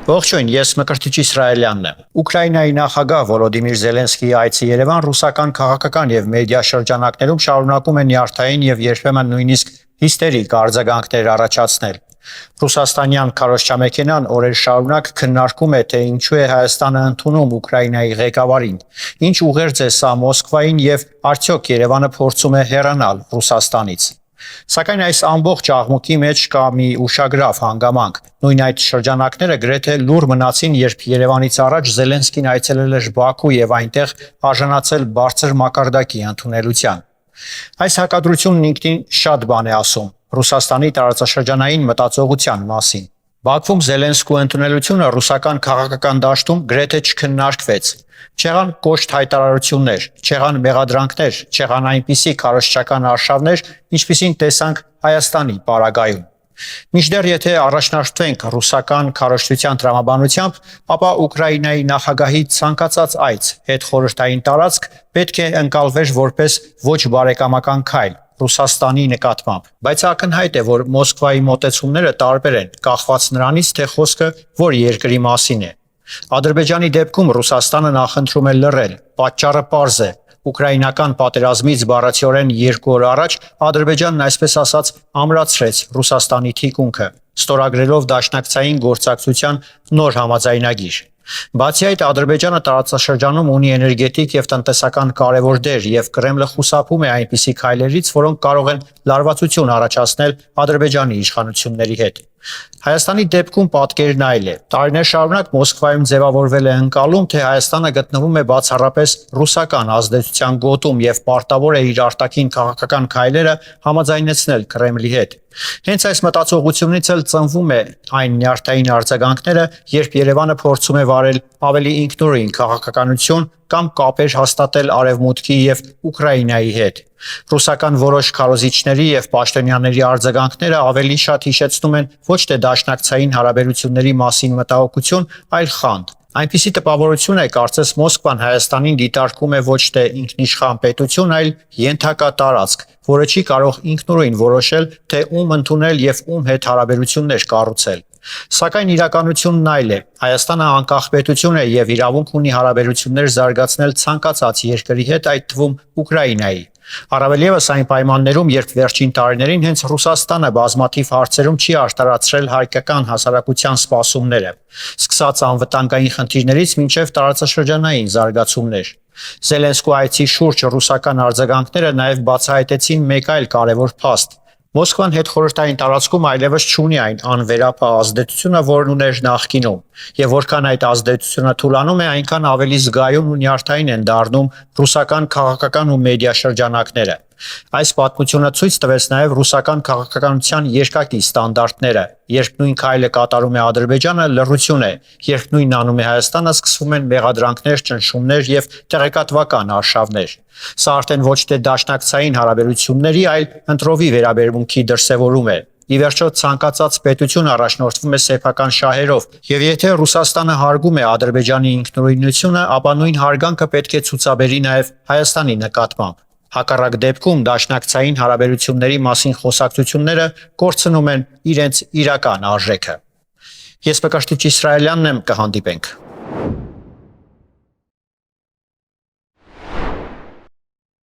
Ողջույն, ես Մկրտիչ Իսրայելյանն եմ։ Ուկրաինայի նախագահ Վոլոդիմիր Զելենսկիի այցը Երևան ռուսական քաղաքական եւ մեդիա շրջանակներում շարունակում է նյարդային եւ երբեմն նույնիսկ հիստերիկ արձագանքներ առաջացնել։ Ռուսաստանյան քարոզչամեքենան օրեր շարունակ քննարկում է, թե ինչու է Հայաստանը ընդունում Ուկրաինայի ղեկավարին, ինչ ուղերձ է սա Մոսկվային եւ արդյոք Երևանը փորձում է հեռանալ Ռուսաստանից։ Սակայն այս ամբողջ աղմուկի մեջ կա մի ուշագրավ հանգամանք։ Նույն այդ շրջանակները գրեթե լուր մնացին, երբ Երևանից առաջ Զելենսկին այցելել էր Բաքու եւ այնտեղ արժանացել բարձր մակարդակի ընդունելության։ Այս հակադրությունն ինքնին շատ բան է ասում Ռուսաստանի տարածաշրջանային մտածողության մասին։ Բաքվում Զելենսկու ընդունելությունը ռուսական քաղաքական դաշտում գրեթե չքննարկվեց։ Չեղան կոշտ հայտարարություններ, չեղան մեղադրանքներ, չեղան այնպիսի քարոզչական արշավներ, ինչպիսին տեսանք Հայաստանի պարագայում։ Մինչդեռ եթե առաջնորդվենք ռուսական քարոզչության տրամաբանությամբ, ապա Ուկրաինայի նախագահի ցանկացած այց հետխորհրդային տարածք պետք է ընկալվեր որպես ոչ բարեկամական քայլ Ռուսաստանի նկատմամբ, բայց ակնհայտ է, որ Մոսկվայի մոտեցումները տարբեր են, կախված նրանից, թե խոսքը որ երկրի մասին է։ Ադրբեջանի դեպքում Ռուսաստանը նախընտրում է լռել, պատճառը պարզ է։ Ուկրաինական պատերազմից բառացիորեն 2 օր առաջ Ադրբեջանն այսպես ասած ամրացրեց Ռուսաստանի թիկունքը, ստորագրելով դաշնակցային գործակցության նոր համաձայնագիր։ Բացի այդ, Ադրբեջանը տարածաշրջանում ունի էներգետիկ եւ տնտեսական կարևոր դեր եւ Կրեմլը խուսափում է այնպիսի քայլերից, որոնք կարող են լարվածություն առաջացնել Ադրբեջանի իշխանությունների հետ։ Հայաստանի դեպքում պատկերն այլ է։ Տարիներ շարունակ Մոսկվայում ձևավորվել է ընկալում, թե Հայաստանը գտնվում է բացառապես ռուսական ազդեցության գոտում եւ պարտավոր է իր արտաքին քաղաքական քայլերը համաձայնեցնել Կրեմլի հետ։ Հենց այս մտածողությունից էլ ծնվում է այն նյարդային արձագանքները, երբ Երևանը փորձում է վարել ավելի ինքնուրույն քաղաքականություն կամ կապեր հաստատել Արևմուտքի եւ Ուկրաինայի հետ։ Ռուսական որոշ քարոզիչների եւ պաշտոնյաների արձագանքները ավելի շատ հիշեցնում են ոչ թե դաշնակցային հարաբերությունների մասին մտահոգություն, այլ խանդ։ Այնպիսի տպավորություն է, կարծես Մոսկվան Հայաստանին դիտարկում է ոչ թե ինքնիշխան պետություն, այլ ենթակա տարածք, որը չի կարող ինքնուրույն որոշել, թե ում ընդունել եւ ում հետ հարաբերություններ կառուցել։ Սակայն իրականությունն այլ է։ Հայաստանը անկախ պետություն է եւ իրավունք ունի հարաբերություններ զարգացնել ցանկացած երկրի հետ, այդ թվում Ուկրաինայի։ Առավել եւս այն պայմաններում, երբ վերջին տարիներին հենց Ռուսաստանը բազմաթիվ հարցերում չի արտարացրել հայկական հասարակության սպասումները, սկսած անվտանգային խնդիրներից մինչև տարածաշրջանային զարգացումներ։ Զելենսկու այցի շուրջ ռուսական արձագանքները նաև բացահայտեցին մեկ այլ կարևոր փաստ։ Մոսկվան հետխորհրդային տարածքում այլևս չունի այն անվերապահ ազդեցությունը, որն ուներ նախկինում, եւ որքան այդ ազդեցությունը թուլանում է, այնքան ավելի զգայուն ու նյարդային են դառնում ռուսական քաղաքական ու մեդիա շրջանակները։ Այս պատմությունը ցույց տվեց նաև ռուսական քաղաքականության երկակի ստանդարտները։ Երբ նույն քայլը կատարում է Ադրբեջանը, լռություն է, երբ նույնն անում է Հայաստանը, սկսվում են մեղադրանքներ, ճնշումներ եւ տեղեկատվական արշավներ։ Սա արդեն ոչ թե դաշնակցային հարաբերությունների, այլ ընտրովի վերաբերմունքի դրսևորում է։ Ի վերջո ցանկացած պետություն առաջնորդվում է սեփական շահերով, եւ եթե Ռուսաստանը հարգում է Ադրբեջանի ինքնուրույնությունը, ապա նույն հարգանքը պետք է ցուցաբերի նաև Հայաստանի նկատմամբ։ Հակառակ դեպքում դաշնակցային հարաբերությունների մասին խոսակցությունները կորցնում են իրենց իրական արժեքը։ Ես Մկրտիչ Իսրայելյանն եմ, կհանդիպենք։